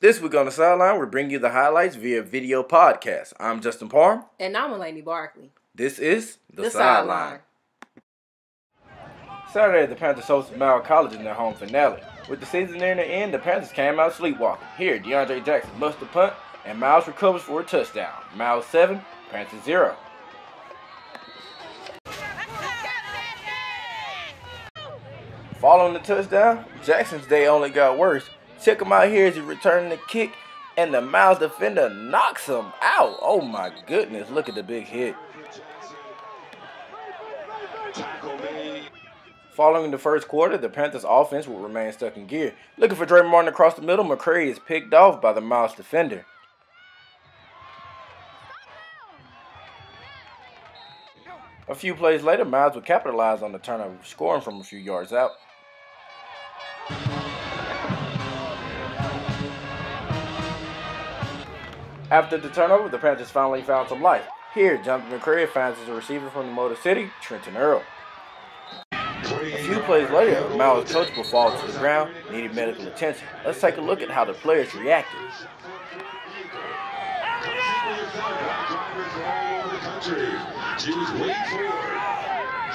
This week on the Sideline, we're bringing you the highlights via video podcast. I'm Justin Parham. And I'm Eleni Barkley. This is The Sideline. Saturday, the Panthers hosted Morehouse College in their home finale. With the season nearing the end, the Panthers came out sleepwalking. Here, DeAndre Jackson musts the punt, and Miles recovers for a touchdown. Miles 7, Panthers 0. Following the touchdown, Jackson's day only got worse. Check him out here as he returning the kick, and the Miles defender knocks him out. Oh my goodness, look at the big hit. Following the first quarter, the Panthers offense will remain stuck in gear. Looking for Dre Martin across the middle, McCray is picked off by the Miles defender. A few plays later, Miles would capitalize on the turnover, scoring from a few yards out. After the turnover, the Panthers finally found some life. Here, Jonathan McCray finds his receiver from the Motor City, Trenton Earl. A few plays later, Miles' coach will fall to the ground, needing medical attention. Let's take a look at how the players reacted.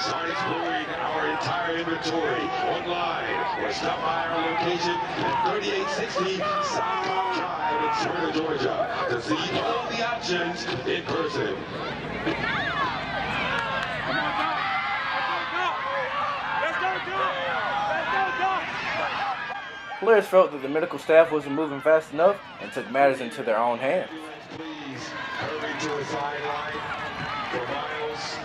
Started exploring our entire inventory online or stop by our location at 3860 South Drive in Smyrna, Georgia to see all the options in person. Players felt that the medical staff wasn't moving fast enough and took matters into their own hands. Please hurry to the sideline for Miles.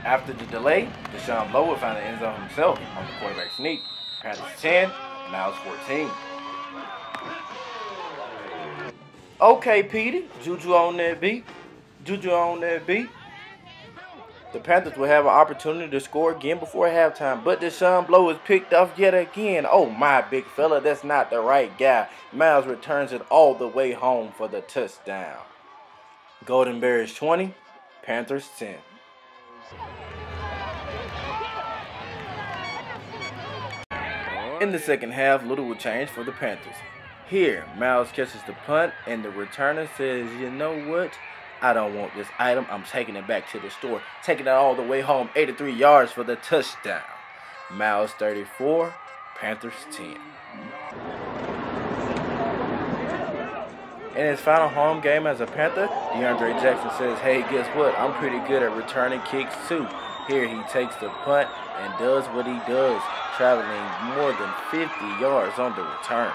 After the delay, Deshaun Blow would find the end zone himself on the quarterback sneak. Panthers 10, Miles 14. Okay, Petey, Juju on that beat. The Panthers will have an opportunity to score again before halftime, but Deshaun Blow is picked off yet again. Oh my, big fella, that's not the right guy. Miles returns it all the way home for the touchdown. Golden Bears 20, Panthers 10. In the second half, little will change for the Panthers. Here, Miles catches the punt, and the returner says, you know what? I don't want this item. I'm taking it back to the store. Taking it all the way home, 83 yards for the touchdown. Miles 34, Panthers 10. In his final home game as a Panther, DeAndre Jackson says, hey, guess what? I'm pretty good at returning kicks too. Here he takes the punt and does what he does, traveling more than 50 yards on the return.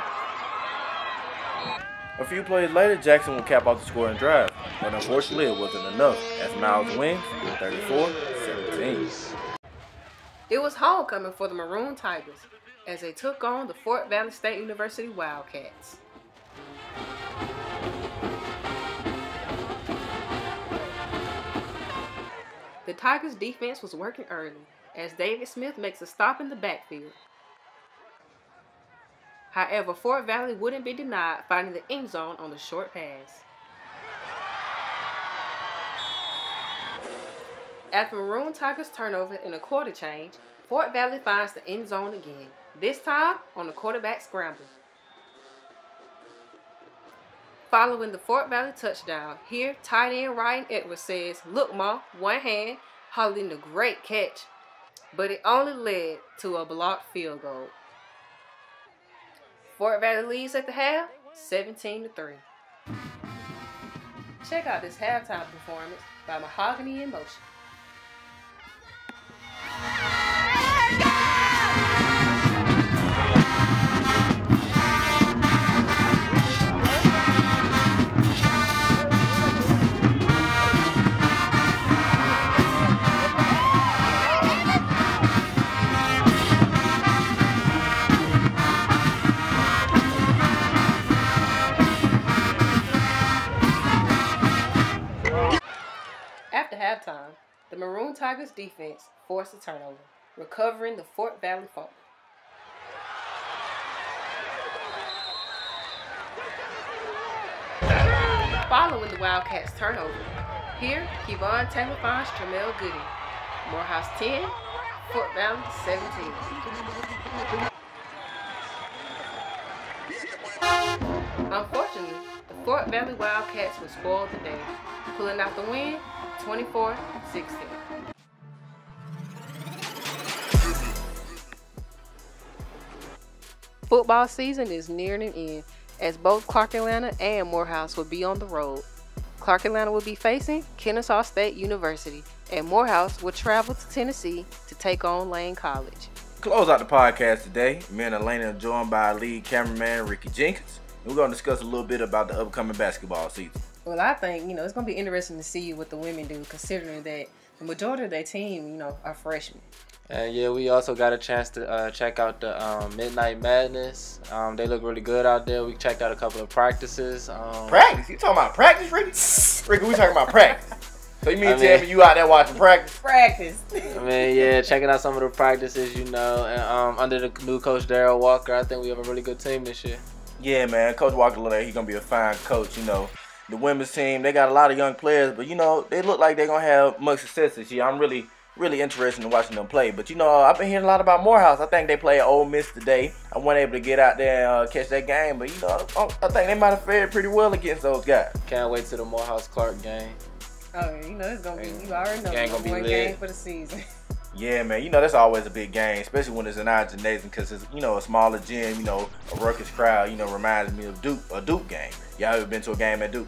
A few plays later, Jackson will cap off the scoring drive, but unfortunately it wasn't enough as Miles wins 34-17. It was homecoming for the Maroon Tigers as they took on the Fort Valley State University Wildcats. The Tigers' defense was working early as David Smith makes a stop in the backfield. However, Fort Valley wouldn't be denied finding the end zone on the short pass. After Maroon Tigers' turnover in a quarter change, Fort Valley finds the end zone again, this time on the quarterback scramble. Following the Fort Valley touchdown, here tight end Ryan Edwards says, look ma, one hand, holding the great catch, but it only led to a blocked field goal. Fort Valley leads at the half, 17-3. Check out this halftime performance by Mahogany in Motion. After halftime, the Maroon Tigers defense forced a turnover, recovering the Fort Valley fumble. following the Wildcats turnover. Here, Kevon Taylor finds Tramel Goody. Morehouse 10, Fort Valley 17. Unfortunately, the Fort Valley Wildcats were spoiled today, pulling out the win 24-16. Football season is nearing an end, as both Clark Atlanta and Morehouse will be on the road. Clark Atlanta will be facing Kennesaw State University, and Morehouse will travel to Tennessee to take on Lane College. Close out the podcast today. Me and Elena are joined by our lead cameraman, Ricky Jenkins. And we're going to discuss a little bit about the upcoming basketball season. Well, I think, it's going to be interesting to see what the women do, considering that the majority of their team, are freshmen. And yeah, we also got a chance to check out the Midnight Madness. They look really good out there. We checked out a couple of practices. Practice? You talking about practice, Ricky? Ricky, we talking about practice. So you mean to tell me you out there watching practice? Practice. Yeah, checking out some of the practices, and under the new coach Darryl Walker, I think we have a really good team this year. Yeah, man. Coach Walker look like he's going to be a fine coach, The women's team, they got a lot of young players, but, they look like they're going to have much success this year. I'm really interested in watching them play. But, I've been hearing a lot about Morehouse. I think they play at Ole Miss today. I wasn't able to get out there and catch that game, but, I think they might have fared pretty well against those guys. Can't wait to the Morehouse-Clark game. Oh, it's going to be, you already know, it's going to be one lit. game for the season. Yeah, man, that's always a big game, especially when it's in our gymnasium, because it's, a smaller gym, a ruckus crowd, reminds me of a Duke game. Y'all ever been to a game at Duke?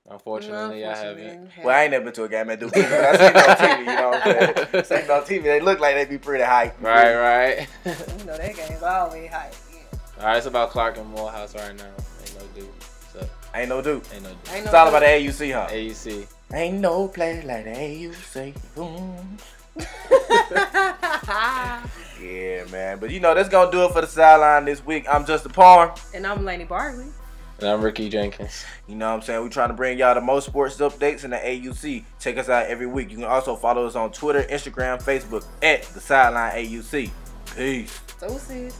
Unfortunately, I haven't. Well, I ain't never been to a game at Duke. I seen it on TV, what I'm saying? Seen it on TV. They look like they be pretty hyped. Right. That game's always hype. Yeah. All right, it's about Clark and Morehouse right now. Ain't no Duke. So. Ain't no Duke. It's all about the AUC, huh? AUC. Ain't no place like the AUC. Yeah, man. But that's gonna do it for the sideline this week. I'm Justin Palmer. And I'm Lainey Barkley. And I'm Ricky Jenkins. You know what I'm saying? We're trying to bring y'all the most sports updates in the AUC. Check us out every week. You can also follow us on Twitter, Instagram, Facebook at the Sideline AUC. Peace. Deuces.